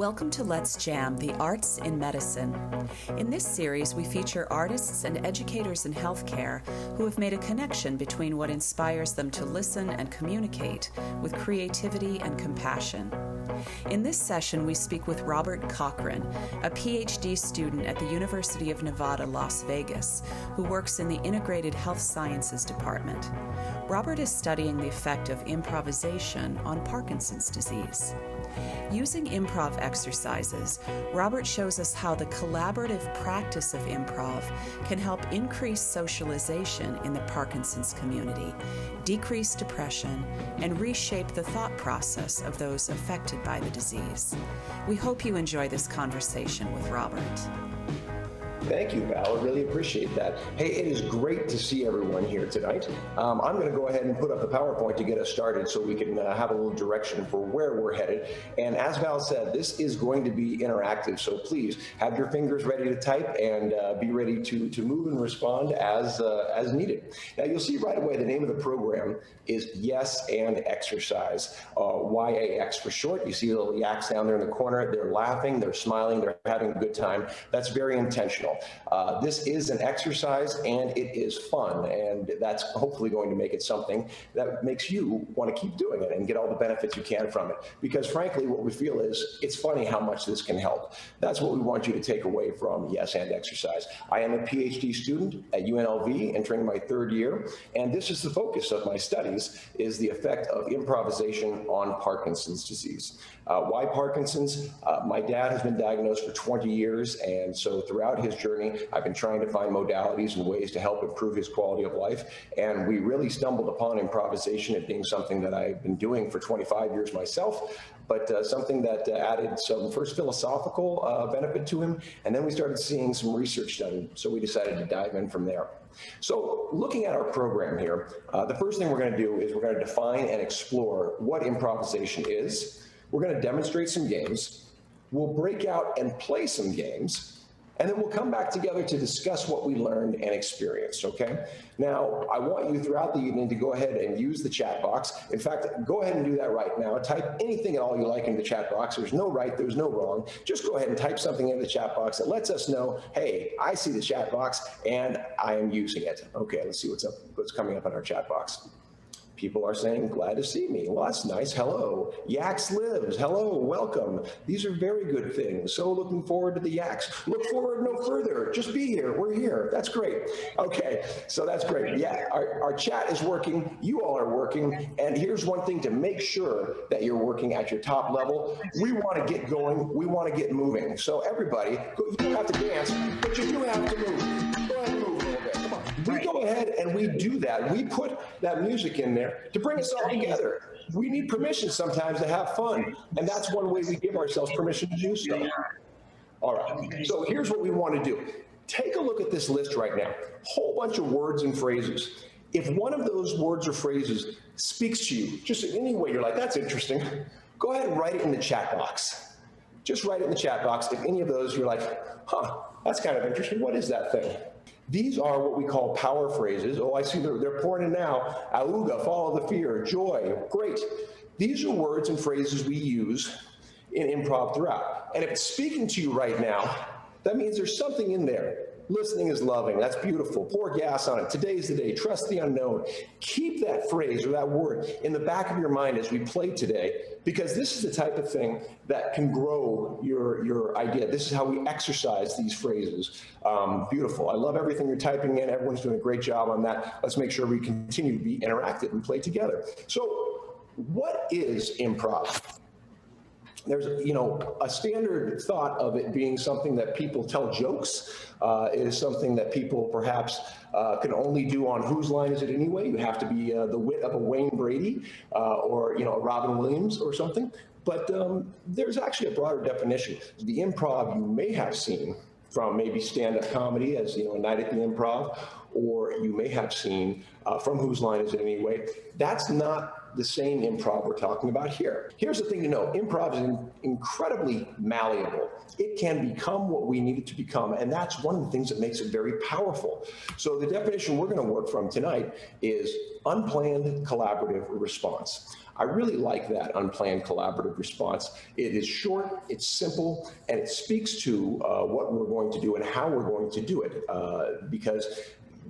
Welcome to Let's Jam, the Arts in Medicine. In this series, we feature artists and educators in healthcare who have made a connection between what inspires them to listen and communicate with creativity and compassion. In this session, we speak with Robert Cochrane, a Ph.D. student at the University of Nevada, Las Vegas, who works in the Integrated Health Sciences Department. Robert is studying the effect of improvisation on Parkinson's disease. Using improv exercises, Robert shows us how the collaborative practice of improv can help increase socialization in the Parkinson's community, decrease depression, and reshape the thought process of those affected by the disease. We hope you enjoy this conversation with Robert. Thank you, Val. I really appreciate that. Hey, it is great to see everyone here tonight. I'm going to go ahead and put up the PowerPoint to get us started so we can have a little direction for where we're headed. And as Val said, this is going to be interactive, so please have your fingers ready to type and be ready to move and respond as needed. Now, you'll see right away the name of the program is Yes and Exercise, YAKS for short. You see the little YAKS down there in the corner. They're laughing, they're smiling, they're having a good time. That's very intentional. This is an exercise and it is fun, and that's hopefully going to make it something that makes you want to keep doing it and get all the benefits you can from it. Because frankly, what we feel is it's funny how much this can help. That's what we want you to take away from Yes and Exercise. I am a PhD student at UNLV, entering my third year, and this is the focus of my studies, is the effect of improvisation on Parkinson's disease. Why Parkinson's? My dad has been diagnosed for 20 years, and so throughout his journey, I've been trying to find modalities and ways to help improve his quality of life, and we really stumbled upon improvisation as being something that I've been doing for 25 years myself, but something that added some first philosophical benefit to him, and then we started seeing some research done, so we decided to dive in from there. So looking at our program here, the first thing we're going to do is we're going to define and explore what improvisation is. We're going to demonstrate some games. We'll break out and play some games. And then we'll come back together to discuss what we learned and experienced, okay? Now, I want you throughout the evening to go ahead and use the chat box. In fact, go ahead and do that right now. Type anything at all you like in the chat box. There's no right, there's no wrong. Just go ahead and type something in the chat box that lets us know, hey, I see the chat box and I am using it. Okay, let's see what's coming up in our chat box. People are saying, glad to see me. Well, that's nice. Hello. YAKS lives. Hello. Welcome. These are very good things. So looking forward to the YAKS. Look forward no further. Just be here. We're here. That's great. Okay. So that's great. Yeah. Our chat is working. You all are working. And here's one thing to make sure that you're working at your top level. We want to get going. We want to get moving. So everybody, you don't have to dance, but you do have to move. Go ahead and move a little bit. Come on. We go ahead and we do that. We put that music in there to bring us all together. We need permission sometimes to have fun, and that's one way we give ourselves permission to do so. All right, so here's what we want to do. Take a look at this list right now. Whole bunch of words and phrases. If one of those words or phrases speaks to you, just in any way you're like, that's interesting, go ahead and write it in the chat box. Just write it in the chat box. If any of those you're like, huh, that's kind of interesting. What is that thing? These are what we call power phrases. Oh, I see they're pouring in now. Auga, follow the fear, joy, great. These are words and phrases we use in improv throughout. And if it's speaking to you right now, that means there's something in there. Listening is loving. That's beautiful. Pour gas on it. Today's the day. Trust the unknown. Keep that phrase or that word in the back of your mind as we play today, because this is the type of thing that can grow your idea. This is how we exercise these phrases. Beautiful. I love everything you're typing in. Everyone's doing a great job on that. Let's make sure we continue to be interactive and play together. So what is improv? There's, a standard thought of it being something that people tell jokes. It is something that people perhaps can only do on Whose Line Is It Anyway? You have to be the wit of a Wayne Brady or, a Robin Williams or something. But there's actually a broader definition. The improv you may have seen from maybe stand-up comedy as, a night at the Improv, or you may have seen from Whose Line Is It Anyway? That's not the same improv we're talking about here. Here's the thing to know. Improv is incredibly malleable. It can become what we need it to become, and that's one of the things that makes it very powerful. So the definition we're going to work from tonight is unplanned collaborative response. I really like that unplanned collaborative response. It is short, it's simple, and it speaks to what we're going to do and how we're going to do it. Because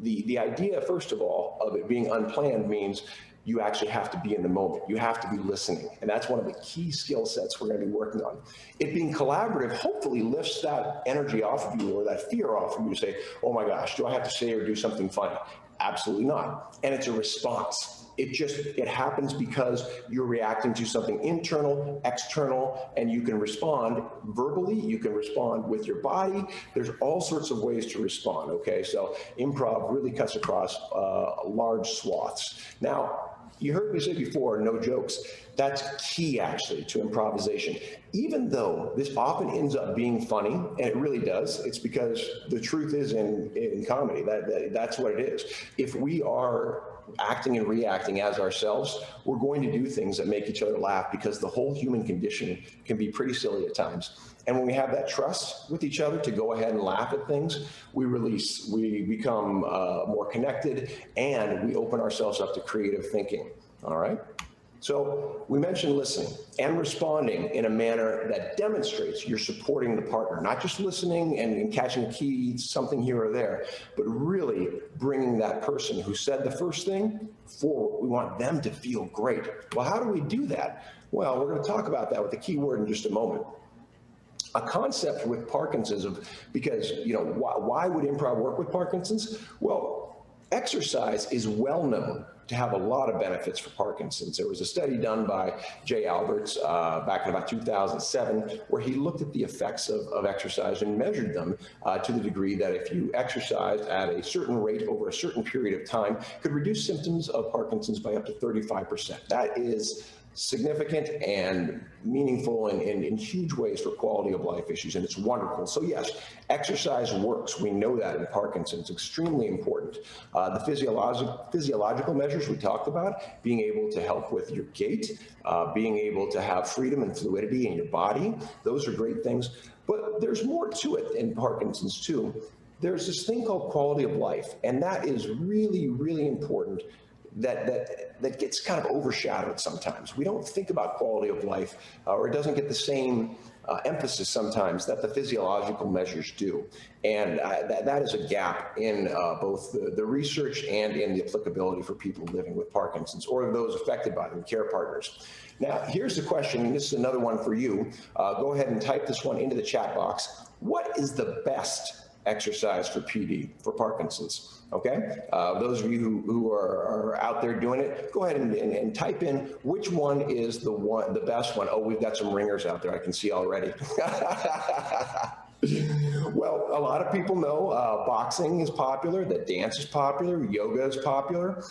the idea, first of all, of it being unplanned means you actually have to be in the moment. You have to be listening. And that's one of the key skill sets we're going to be working on. It being collaborative hopefully lifts that energy off of you or that fear off of you to say, oh my gosh, do I have to say or do something funny? Absolutely not. And it's a response. It happens because you're reacting to something internal, external, and you can respond verbally, you can respond with your body. There's all sorts of ways to respond, okay? So improv really cuts across large swaths. Now, you heard me say before, no jokes. That's key, actually, to improvisation. Even though this often ends up being funny, and it really does, it's because the truth is in comedy. That's what it is. If we are acting and reacting as ourselves, we're going to do things that make each other laugh because the whole human condition can be pretty silly at times. And when we have that trust with each other to go ahead and laugh at things, we release, we become more connected, and we open ourselves up to creative thinking, all right? So we mentioned listening and responding in a manner that demonstrates you're supporting the partner, not just listening and catching a key, something here or there, but really bringing that person who said the first thing forward. We want them to feel great. Well, how do we do that? Well, we're going to talk about that with the key word in just a moment. A concept with Parkinson's because, you know, why would improv work with Parkinson's? Well, exercise is well known to have a lot of benefits for Parkinson's. There was a study done by Jay Alberts back in about 2007 where he looked at the effects of exercise and measured them to the degree that if you exercise at a certain rate over a certain period of time, could reduce symptoms of Parkinson's by up to 35%. That is significant and meaningful in huge ways for quality of life issues, and it's wonderful. So yes, exercise works. We know that in Parkinson's. It's extremely important. The physiological measures we talked about, being able to help with your gait, being able to have freedom and fluidity in your body, those are great things. But there's more to it in Parkinson's too. There's this thing called quality of life, and that is really, really important. That gets kind of overshadowed sometimes. We don't think about quality of life, or it doesn't get the same emphasis sometimes that the physiological measures do. And that is a gap in both the research and in the applicability for people living with Parkinson's or those affected by them, care partners. Now, here's the question, and this is another one for you. Go ahead and type this one into the chat box. What is the best exercise for PD, for Parkinson's? Okay, those of you who are out there doing it, go ahead and type in which one is the best one. Oh, we've got some ringers out there I can see already. Well, a lot of people know boxing is popular, that dance is popular, yoga is popular.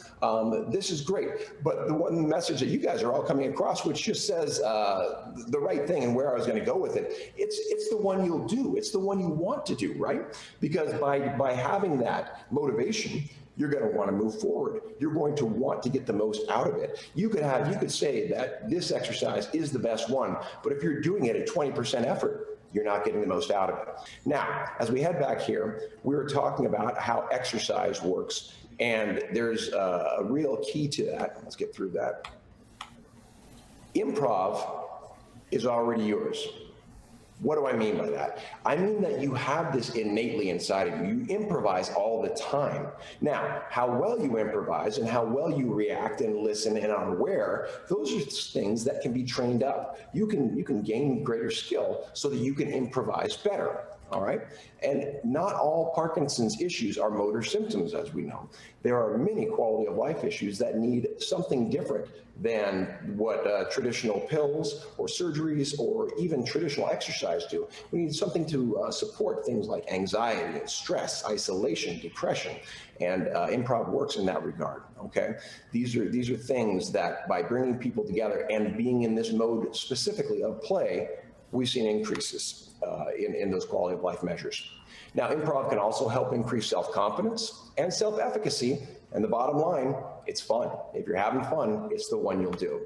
This is great, but the one message that you guys are all coming across, which just says the right thing and where I was going to go with it, it's the one you'll do. It's the one you want to do, right? Because by having that motivation, you're going to want to move forward. You're going to want to get the most out of it. You could say that this exercise is the best one, but if you're doing it at 20% effort, you're not getting the most out of it. Now, as we head back here, we were talking about how exercise works, and there's a real key to that. Let's get through that. Improv is already yours. What do I mean by that? I mean that you have this innately inside of you. You improvise all the time. Now, how well you improvise and how well you react and listen and are aware, those are things that can be trained up. You can gain greater skill so that you can improvise better. All right. And not all Parkinson's issues are motor symptoms, as we know. There are many quality of life issues that need something different than what traditional pills or surgeries or even traditional exercise do. We need something to support things like anxiety and stress, isolation, depression, and improv works in that regard. Okay, these are things that by bringing people together and being in this mode specifically of play, we've seen increases in those quality of life measures. Now, improv can also help increase self-confidence and self-efficacy, and the bottom line, it's fun. If you're having fun, it's the one you'll do.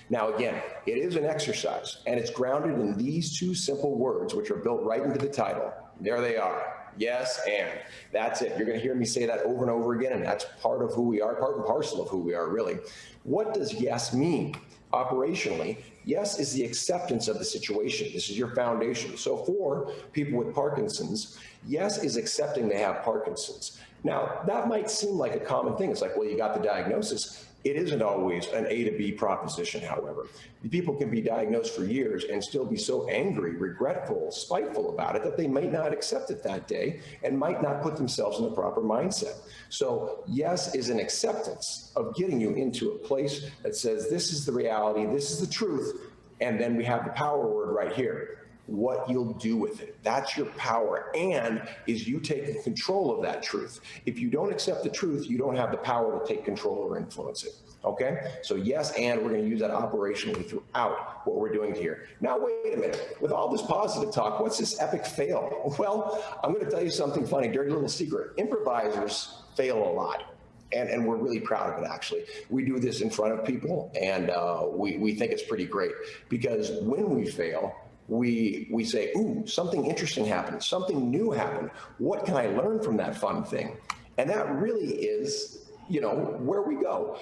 Now, again, it is an exercise, and it's grounded in these two simple words, which are built right into the title. There they are. Yes, and. That's it. You're going to hear me say that over and over again, and that's part of who we are, part and parcel of who we are, really. What does yes mean? Operationally, yes is the acceptance of the situation. This is your foundation. So for people with Parkinson's, yes is accepting they have Parkinson's. Now, that might seem like a common thing. It's like, well, you got the diagnosis. It isn't always an A to B proposition, however. People can be diagnosed for years and still be so angry, regretful, spiteful about it that they might not accept it that day and might not put themselves in the proper mindset. So yes is an acceptance of getting you into a place that says, this is the reality, this is the truth, and then we have the power word right here. What you'll do with it. That's your power, and is you taking control of that truth. If you don't accept the truth, you don't have the power to take control or influence it. Okay? So yes, and we're going to use that operationally throughout what we're doing here. Now, wait a minute. With all this positive talk, what's this epic fail? Well, I'm going to tell you something funny, dirty little secret. Improvisers fail a lot. And we're really proud of it, actually. We do this in front of people, and we think it's pretty great, because when we fail, we say, ooh, something interesting happened, something new happened. What can I learn from that fun thing? And that really is, you know, where we go.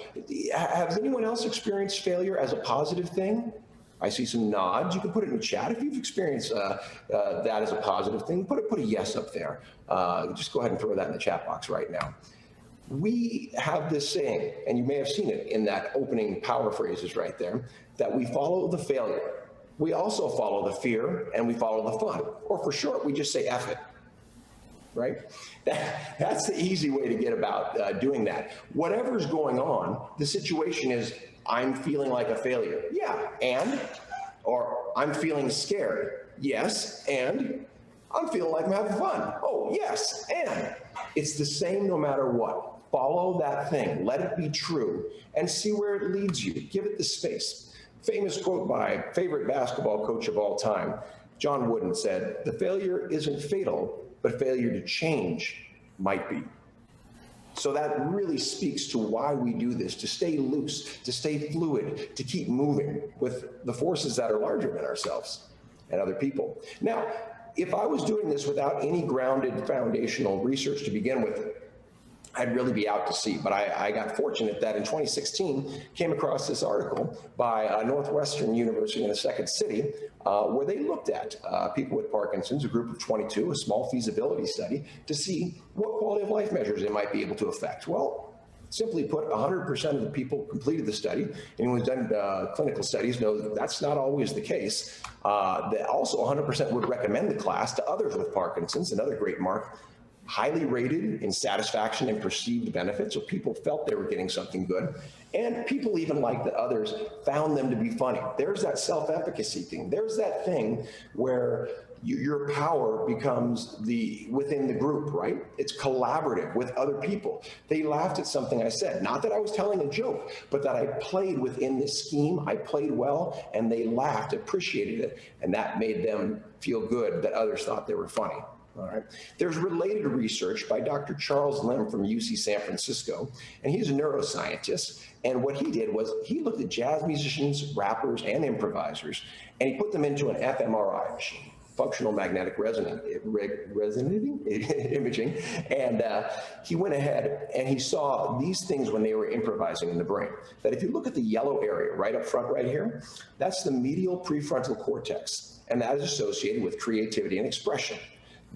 Has anyone else experienced failure as a positive thing? I see some nods. You can put it in the chat if you've experienced that as a positive thing. Put a yes up there. Just go ahead and throw that in the chat box right now. We have this saying, and you may have seen it in that opening power phrases right there, that we follow the failure. We also follow the fear, and we follow the fun. Or for short, we just say F it, right? That's the easy way to get about doing that. Whatever's going on, the situation is, I'm feeling like a failure. Yeah, and? Or I'm feeling scared. Yes, and? I'm feeling like I'm having fun. Oh, yes, and? It's the same no matter what. Follow that thing. Let it be true, and see where it leads you. Give it the space. Famous quote by favorite basketball coach of all time, John Wooden, said, "The failure isn't fatal, but failure to change might be." So that really speaks to why we do this, to stay loose, to stay fluid, to keep moving with the forces that are larger than ourselves and other people. Now, if I was doing this without any grounded foundational research to begin with, I'd really be out to sea. But I got fortunate that in 2016, came across this article by Northwestern University in the second city, where they looked at people with Parkinson's, a group of 22, a small feasibility study, to see what quality of life measures they might be able to affect. Well, simply put, 100% of the people completed the study. Anyone who's done clinical studies knows that that's not always the case. Also, 100% would recommend the class to others with Parkinson's, another great mark. Highly rated in satisfaction and perceived benefits, so people felt they were getting something good. And people even like the others found them to be funny. There's that self-efficacy thing. There's that thing where your power becomes within the group, right? It's collaborative with other people. They laughed at something I said. Not that I was telling a joke, but that I played within this scheme. I played well, and they laughed, appreciated it, and that made them feel good that others thought they were funny. All right. There's related research by Dr. Charles Lim from UC San Francisco, and he's a neuroscientist. And what he did was he looked at jazz musicians, rappers, and improvisers, and he put them into an fMRI machine, functional magnetic resonance imaging. And he went ahead and he saw these things when they were improvising in the brain. That if you look at the yellow area right up front right here, that's the medial prefrontal cortex, and that is associated with creativity and expression.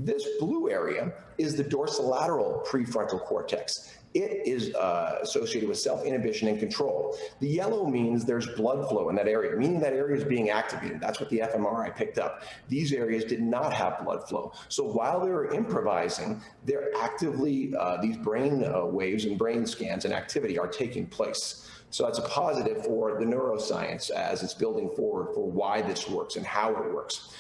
This blue area is the dorsolateral prefrontal cortex. It is associated with self-inhibition and control. The yellow means there's blood flow in that area, meaning that area is being activated. That's what the fMRI picked up. These areas did not have blood flow. So while they were improvising, they're actively, these brain waves and brain scans and activity are taking place. So that's a positive for the neuroscience as it's building forward for why this works and how it works.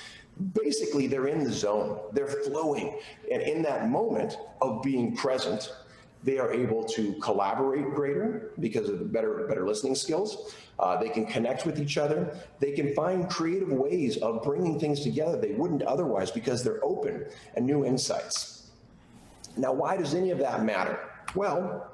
Basically, they're in the zone, they're flowing. And in that moment of being present, They are able to collaborate greater because of the better listening skills. They can connect with each other. They can find creative ways of bringing things together they wouldn't otherwise because they're open and new insights. Now, why does any of that matter? Well,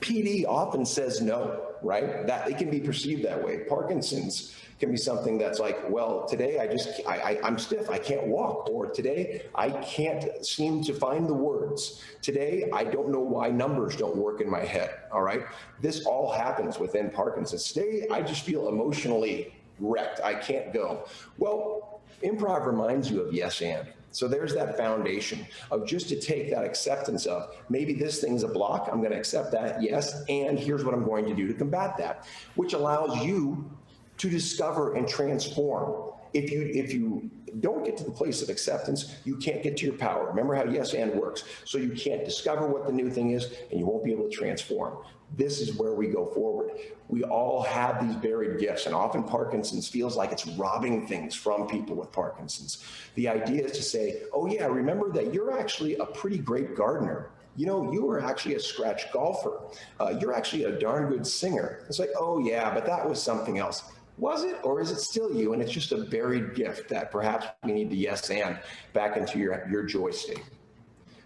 PD often says no, right? That it can be perceived that way. Parkinson's can be something that's like, well, today I'm stiff, I can't walk, or today I can't seem to find the words. Today I don't know why numbers don't work in my head, all right? This all happens within Parkinson's. Today I just feel emotionally wrecked, I can't go. Well, improv reminds you of yes and. So there's that foundation of just to take that acceptance of maybe this thing's a block, I'm gonna accept that, yes, and here's what I'm going to do to combat that, which allows you to discover and transform. If you don't get to the place of acceptance, you can't get to your power. Remember how yes and works. So you can't discover what the new thing is and you won't be able to transform. This is where we go forward. We all have these buried gifts, and often Parkinson's feels like it's robbing things from people with Parkinson's. The idea is to say, oh yeah, remember that you're actually a pretty great gardener. You know, you were actually a scratch golfer. You're actually a darn good singer. It's like, oh yeah, but that was something else. Was it, or is it still you? And it's just a buried gift that perhaps we need to yes and back into your joy state.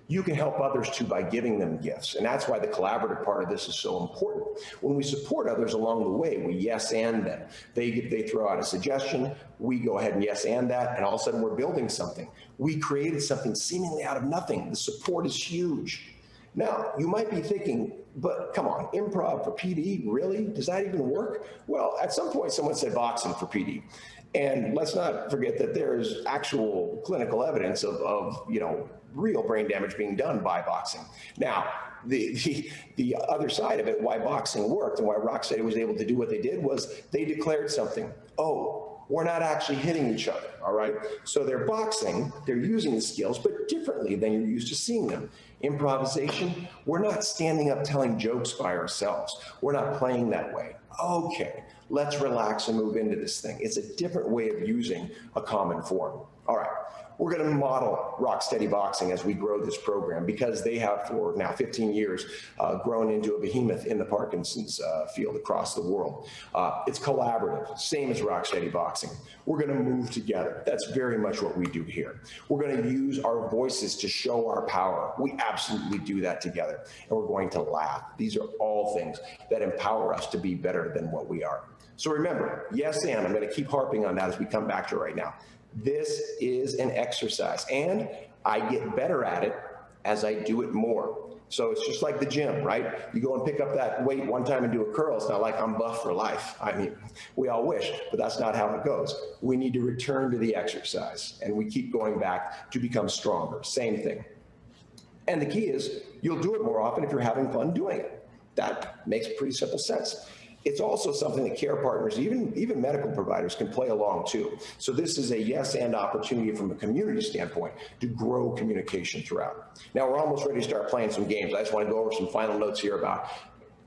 You can help others too by giving them gifts. And that's why the collaborative part of this is so important. When we support others along the way, we yes and them. They throw out a suggestion, we go ahead and yes and that, and all of a sudden we're building something. We created something seemingly out of nothing. The support is huge. Now, you might be thinking, but come on, improv for PD, really? Does that even work? Well, at some point someone said boxing for PD. And let's not forget that there's actual clinical evidence of real brain damage being done by boxing. Now, the other side of it, why boxing worked and why Rocksteady was able to do what they did was they declared something. Oh, we're not actually hitting each other, all right? So they're boxing, they're using the skills, but differently than you're used to seeing them. Improvisation, we're not standing up telling jokes by ourselves. We're not playing that way. Okay, let's relax and move into this thing. It's a different way of using a common form. All right, we're gonna model Rocksteady Boxing as we grow this program because they have for now 15 years grown into a behemoth in the Parkinson's field across the world. It's collaborative, same as Rocksteady Boxing. We're gonna move together. That's very much what we do here. We're gonna use our voices to show our power. We absolutely do that together, and we're going to laugh. These are all things that empower us to be better than what we are. So remember, yes and, I'm gonna keep harping on that as we come back to right now. This is an exercise, and I get better at it as I do it more. So it's just like the gym, right? You go and pick up that weight one time and do a curl. It's not like I'm buff for life. I mean, we all wish, but that's not how it goes. We need to return to the exercise, and we keep going back to become stronger. Same thing. And the key is you'll do it more often if you're having fun doing it. That makes pretty simple sense. It's also something that care partners, even medical providers, can play along too. So this is a yes and opportunity from a community standpoint to grow communication throughout. Now we're almost ready to start playing some games. I just want to go over some final notes here about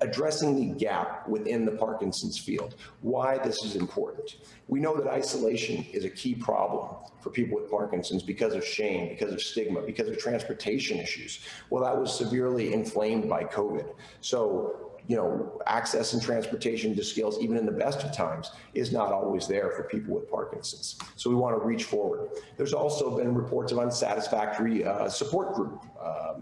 addressing the gap within the Parkinson's field, why this is important. We know that isolation is a key problem for people with Parkinson's because of shame, because of stigma, because of transportation issues. Well, that was severely inflamed by COVID. So, access and transportation to skills, even in the best of times, is not always there for people with Parkinson's. So we want to reach forward. There's also been reports of unsatisfactory support group.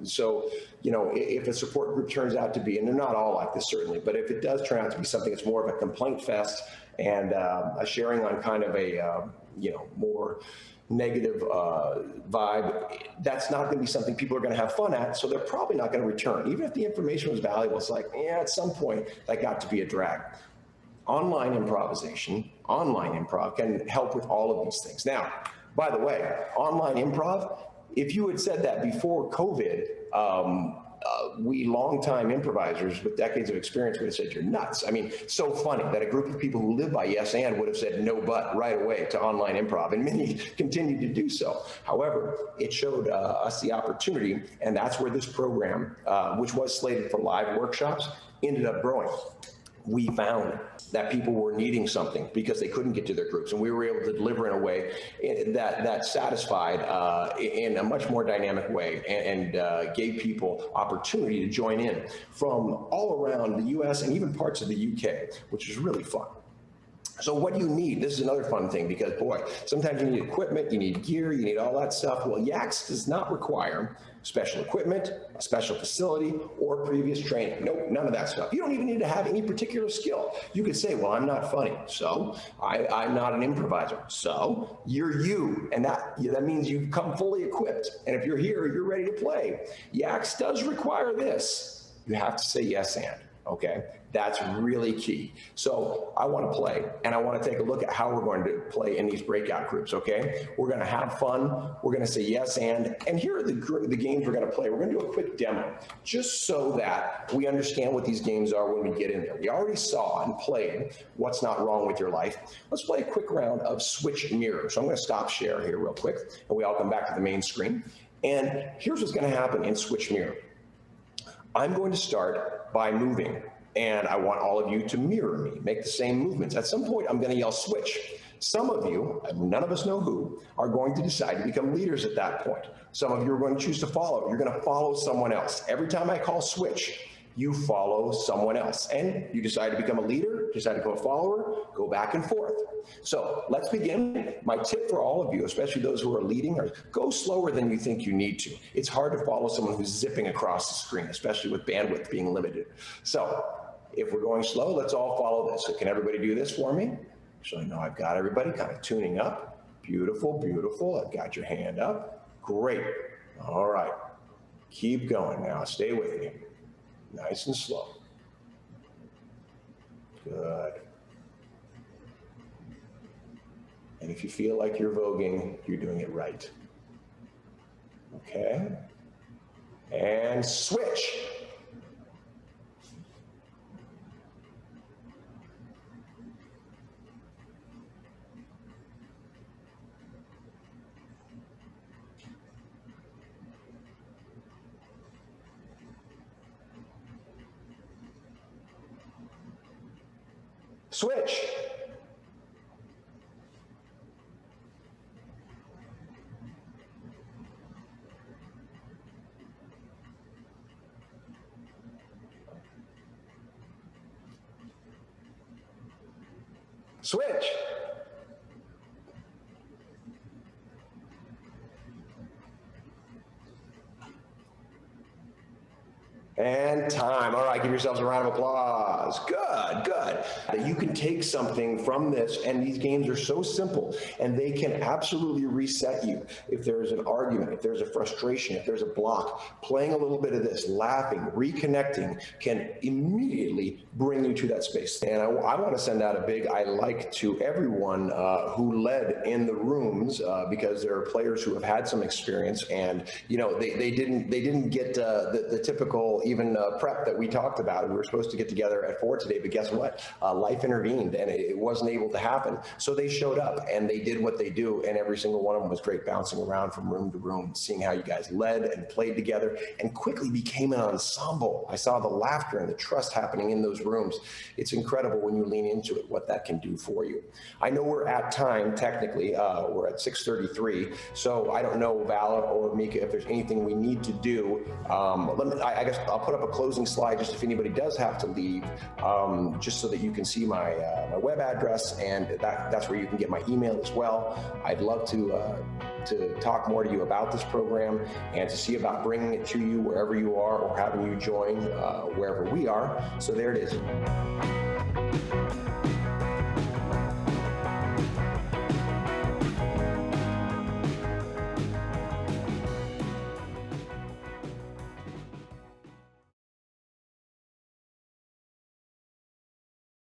If a support group turns out to be, and they're not all like this certainly, but if it does turn out to be something that's more of a complaint fest and a sharing on kind of a, more negative vibe, that's not going to be something people are going to have fun at, so they're probably not going to return. Even if the information was valuable, it's like, at some point, that got to be a drag. Online improv can help with all of these things. Now, by the way, online improv, if you had said that before COVID, we longtime improvisers with decades of experience would have said, you're nuts. I mean, so funny that a group of people who live by yes and would have said no but right away to online improv, and many continue to do so. However, it showed us the opportunity, and that's where this program, which was slated for live workshops, ended up growing. we found that people were needing something because they couldn't get to their groups, and we were able to deliver in a way that satisfied in a much more dynamic way, and gave people opportunity to join in from all around the US and even parts of the UK, which is really fun. So what do you need? This is another fun thing, because boy, sometimes you need equipment, you need gear, you need all that stuff. Well, YAKS does not require special equipment, a special facility, or previous training. Nope, none of that stuff. You don't even need to have any particular skill. You could say, well, I'm not funny, so I'm not an improviser, so you're you. And that means you've come fully equipped. And if you're here, you're ready to play. YAKS does require this. You have to say yes and. Okay, that's really key. So I want to play, and I want to take a look at how we're going to play in these breakout groups. Okay, we're going to have fun. We're going to say yes and here are the games we're going to play. We're going to do a quick demo, just so that we understand what these games are when we get in there. We already saw and played What's Not Wrong with Your Life. Let's play a quick round of Switch Mirror. So I'm going to stop share here real quick, and we all come back to the main screen. And here's what's going to happen in Switch Mirror. I'm going to start by moving, and I want all of you to mirror me, make the same movements. At some point, I'm going to yell switch. Some of you, none of us know who, are going to decide to become leaders at that point. Some of you are going to choose to follow. You're going to follow someone else. Every time I call switch, you follow someone else, and you decide to become a leader, decide to become a follower, go back and forth. So let's begin. My tip for all of you, especially those who are leading, are go slower than you think you need to. It's hard to follow someone who's zipping across the screen, especially with bandwidth being limited. So if we're going slow, let's all follow this. So can everybody do this for me? So I know I've got everybody kind of tuning up. Beautiful, beautiful. I've got your hand up. Great. All right. Keep going now. Stay with me. Nice and slow. Good. And if you feel like you're voguing, you're doing it right. Okay. And switch. Switch. Switch. And time. All right, give yourselves a round of applause. Good, good. That you can take something from this, and these games are so simple, and they can absolutely reset you. If there's an argument, if there's a frustration, if there's a block, playing a little bit of this, laughing, reconnecting can immediately bring you to that space. And I want to send out a big I like to everyone who led in the rooms, because there are players who have had some experience, and you know they didn't get the typical even prep that we talked about. We were supposed to get together at 4 today, but guess what? Life intervened and it wasn't able to happen. So they showed up and they did what they do, and every single one of them was great, bouncing around from room to room, seeing how you guys led and played together and quickly became an ensemble. I saw the laughter and the trust happening in those rooms. It's incredible when you lean into it, what that can do for you. I know we're at time, technically. We're at 6:33, so I don't know, Vala or Mika, if there's anything we need to do. I guess I'll put up a closing slide just if anybody does have to leave, just so that you can see my web address, and that's where you can get my email as well. I'd love to talk more to you about this program and to see about bringing it to you wherever you are, or having you join wherever we are. So there it is.